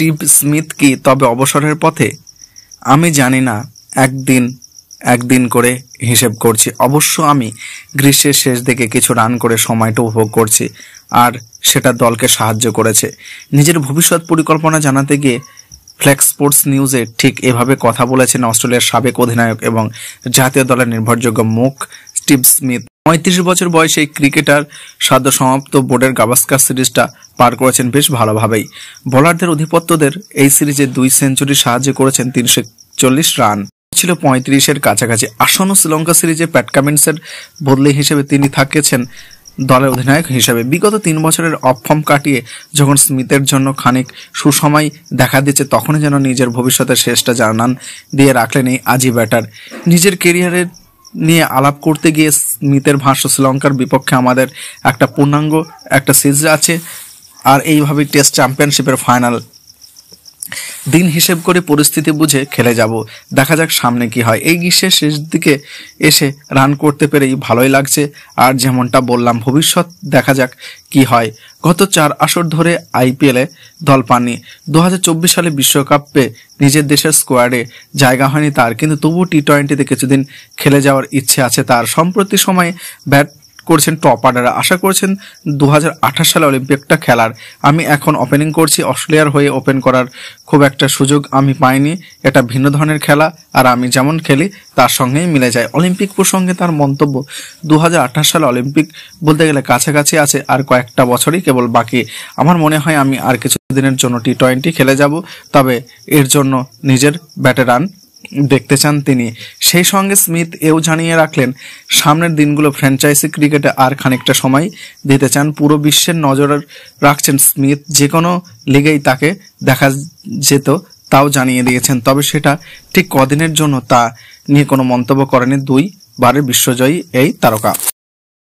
Steve Smith কি তবে অবসরের পথে? আমি জানি না, একদিন করে হিসেব করছি। অবশ্য আমি গ্রীষ্মের শেষ দিকে কিছু রান করে সময়টা উপভোগ করছি, আর সেটা দলকে সাহায্য করেছে। নিজের ভবিষ্যৎ পরিকল্পনা জানাতে গিয়ে ফ্লেক্স স্পোর্টস নিউজে ঠিক এভাবে কথা বলেছেন অস্ট্রেলিয়ার সাবেক অধিনায়ক এবং জাতীয় দলের নির্ভরযোগ্য মুখ স্টিভ স্মিথ। ৩৫ বছর বয়সে এই ক্রিকেটার সদ্য সমাপ্ত বোর্ডের গাভাস্কার সিরিজটা পার করেছেন বেশ ভালোভাবেই। বোলারদের অধিপত্যদের এই সিরিজে 2 সেঞ্চুরি সাহায্য করেছেন 341 রান, ছিল 35-এর কাছাকাছি। আসন্ন শ্রীলঙ্কা সিরিজে প্যাট কামিন্সের বদলি হিসেবে তিনি থাকেছেন দলের অধিনায়ক হিসেবে। বিগত 3 বছরের অফ ফর্ম কাটিয়ে যখন স্মিথের জন্য খানিক সুসময় দেখা দিচ্ছে, তখনই যেন নিজের ভবিষ্যতের শেষটা জানান দিয়ে রাখলেন এই আজি ব্যাটার। নিজের কেরিয়ারের নিয়ে আলাপ করতে গিয়ে স্মিথের ভাষ্য, শ্রীলঙ্কার বিপক্ষে আমাদের একটা পূর্ণাঙ্গ একটা সিরিজ আছে, আর এইভাবেই টেস্ট চ্যাম্পিয়নশিপের ফাইনাল দিন হিসেব করে পরিস্থিতি বুঝে খেলে যাব। দেখা যাক সামনে কি হয়। এই গ্রীষ্মের শেষ দিকে এসে রান করতে পেরেই ভালোই লাগছে, আর যেমনটা বললাম ভবিষ্যৎ দেখা যাক কি হয়। গত 4 আসর ধরে আইপিএলে দল পাননি। 2024 সালে বিশ্বকাপে নিজের দেশের স্কোয়াডে জায়গা হয়নি তার, কিন্তু তবুও টি-20তে কিছুদিন খেলে যাওয়ার ইচ্ছে আছে তার। সম্প্রতি সময়ে ব্যাট করছেন টপ অর্ডারে, আশা করছেন 2028 সালে অলিম্পিকটা খেলার। আমি এখন ওপেনিং করছি, অস্ট্রেলিয়ার হয়ে ওপেন করার খুব একটা সুযোগ আমি পাইনি। এটা ভিন্ন ধরনের খেলা, আর আমি যেমন খেলি তার সঙ্গেই মিলে যায়। অলিম্পিক প্রসঙ্গে তার মন্তব্য, 2028 সালে অলিম্পিক বলতে গেলে কাছাকাছি আছে, আর কয়েকটা বছরই কেবল বাকি। আমার মনে হয় আমি আর কিছু দিনের জন্য টি-20 খেলে যাব, তবে এর জন্য নিজের ব্যাটে রান দেখতে চান তিনি। সেই সঙ্গে স্মিথ এও জানিয়ে রাখলেন, সামনের দিনগুলো ফ্র্যাঞ্চাইজি ক্রিকেটে আর খানিকটা সময় দিতে চান। পুরো বিশ্বের নজর রাখছেন স্মিথ, যে কোনো লিগেই তাকে দেখা যেত তাও জানিয়ে দিয়েছেন, তবে সেটা ঠিক কদিনের জন্য তা নিয়ে কোনো মন্তব্য করেনি 2 বারের বিশ্বজয়ী এই তারকা।